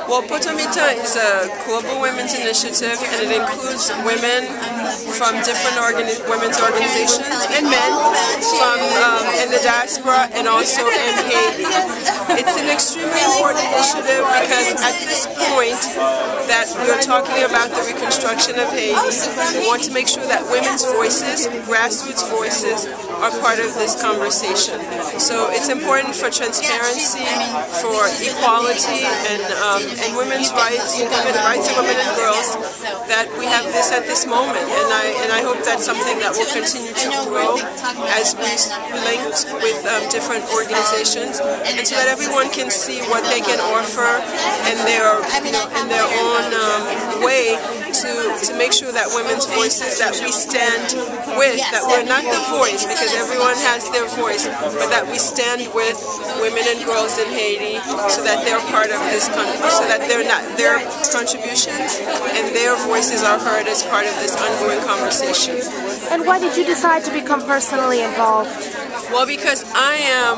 Well, Poto Mitan is a global women's initiative, and it includes women from different women's organizations and men from in the diaspora and also in Haiti. It's an extremely important initiative because at this point that we're talking about the reconstruction of Haiti, we want to make sure that women's voices, grassroots voices, are part of this conversation. So it's important for transparency, for equality, and women's rights, and the rights of women and girls, that we have this at this moment. And I hope that's something that will continue to grow as we linked with different organizations, and so that everyone can see what they can offer in their own way to make sure that women's voices, that we stand with, that we're not the voice, because everyone has their voice, but that we stand with women and girls in Haiti so that they're part of this country, so that their contributions and their voices are heard as part of this ongoing conversation. And why did you decide to become personally involved? Well, because I am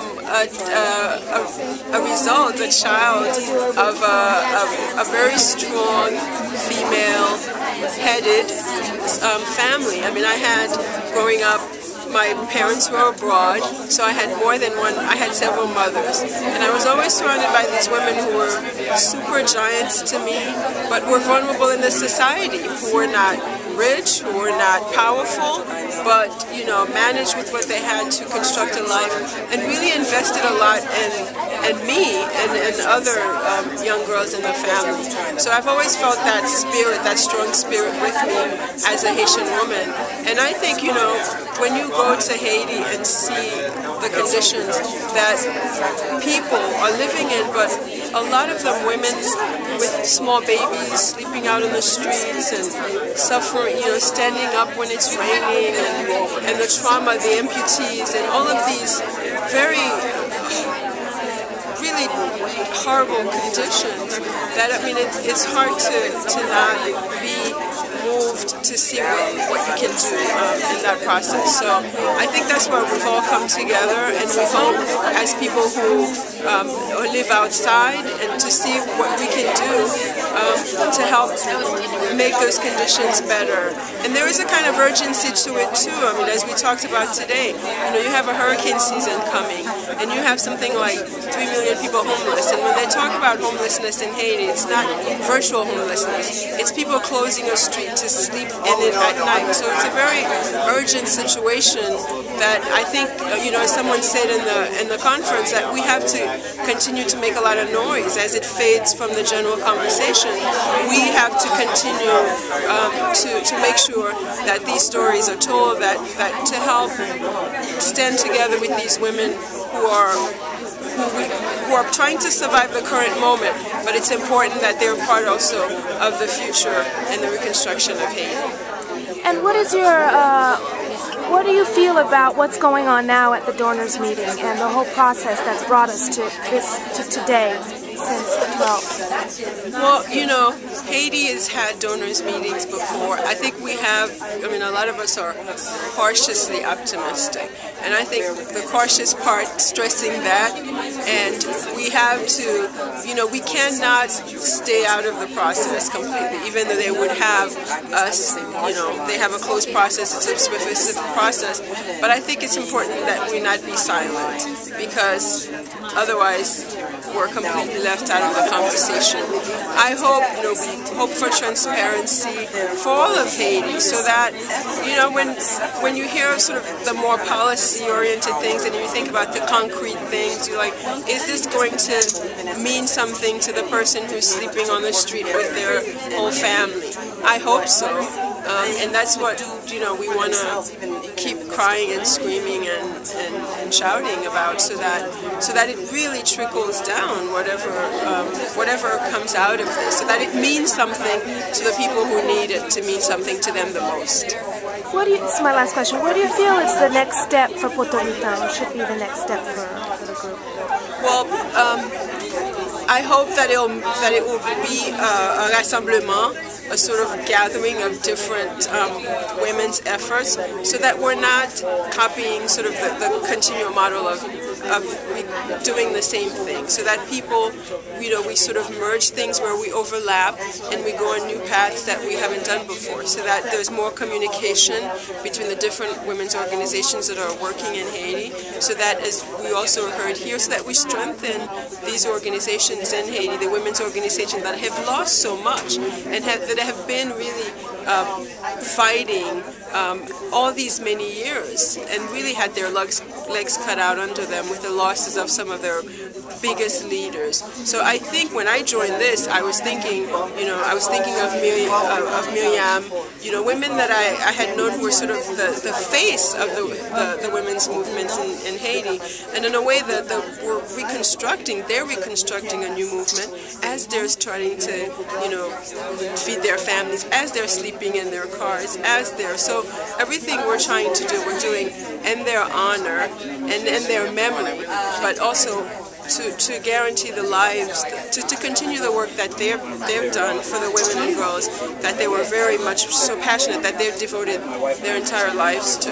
a result, a child of a very strong female-headed family. I mean, I had, growing up, my parents were abroad, so I had more than one, I had several mothers. And I was always surrounded by these women who were super giants to me, but were vulnerable in the society, who were not rich, who were not powerful, but, you know, managed with what they had to construct a life, and really invested a lot in me and other young girls in the family. So I've always felt that spirit, that strong spirit with me as a Haitian woman. And I think, you know, when you go to Haiti and see the conditions that people are living in, but a lot of them women with small babies sleeping out in the streets and suffering, you know, standing up when it's raining, and the trauma, the amputees, and all of these very really horrible conditions that, I mean, it's hard to not be moved to see what you can do in that process. So I think that's why we've all come together, and we've all, as people who live outside, and to see what we can do to help make those conditions better. And there is a kind of urgency to it too. I mean, as we talked about today, you know, you have a hurricane season coming, and you have something like 3 million people homeless. And when they talk about homelessness in Haiti, it's not virtual homelessness. It's people closing a street to sleep in it at night. So it's a very urgent situation that I think, you know, as someone said in the conference, that we have to continue to make a lot of noise as it fades from the general conversation. We have to continue to make sure that these stories are told, that to help stand together with these women who are trying to survive the current moment, but it's important that they're part also of the future and the reconstruction of Haiti. And what is your, what do you feel about what's going on now at the donors meeting and the whole process that's brought us to today, since the 12th? Well, you know, Haiti has had donors meetings before. I think we have, I mean, a lot of us are cautiously optimistic. And I think the cautious part, stressing that, and we have to, you know, we cannot stay out of the process completely, even though they would have us, you know, they have a closed process, it's a specific process. But I think it's important that we not be silent, because otherwise we're completely left out of the conversation. I hope, you know, we hope for transparency for all of Haiti, so that, you know, when you hear sort of the more policy-oriented things and you think about the concrete things, you're like, is this going to mean something to the person who's sleeping on the street with their whole family? I hope so. And that's what, you know, we want to keep crying and screaming and shouting about, so that it really trickles down, whatever comes out of this, so that it means something to the people who need it to mean something to them the most. This is my last question. What do you feel is the next step for Poto Mitan, should be the next step for the group? Well, I hope that it will be a rassemblement a sort of gathering of different women's efforts, so that we're not copying sort of the continual model of doing the same thing, so that people, we sort of merge things where we overlap and we go on new paths that we haven't done before, so that there's more communication between the different women's organizations that are working in Haiti, so that, as we also heard here, so that we strengthen these organizations in Haiti, the women's organizations that have lost so much and that have been really fighting all these many years and really had their legs cut out under them with the losses of some of their biggest leaders. So I think when I joined this, I was thinking, of Miriam, women that I had known who were sort of the face of the women's movements in Haiti, and in a way that they're reconstructing a new movement as they're starting to, feed their families, as they're sleeping in their cars, so everything we're trying to do, we're doing in their honor and in their memory, but also to guarantee the lives, to continue the work that they've done for the women and girls that they were very much so passionate that they've devoted their entire lives to.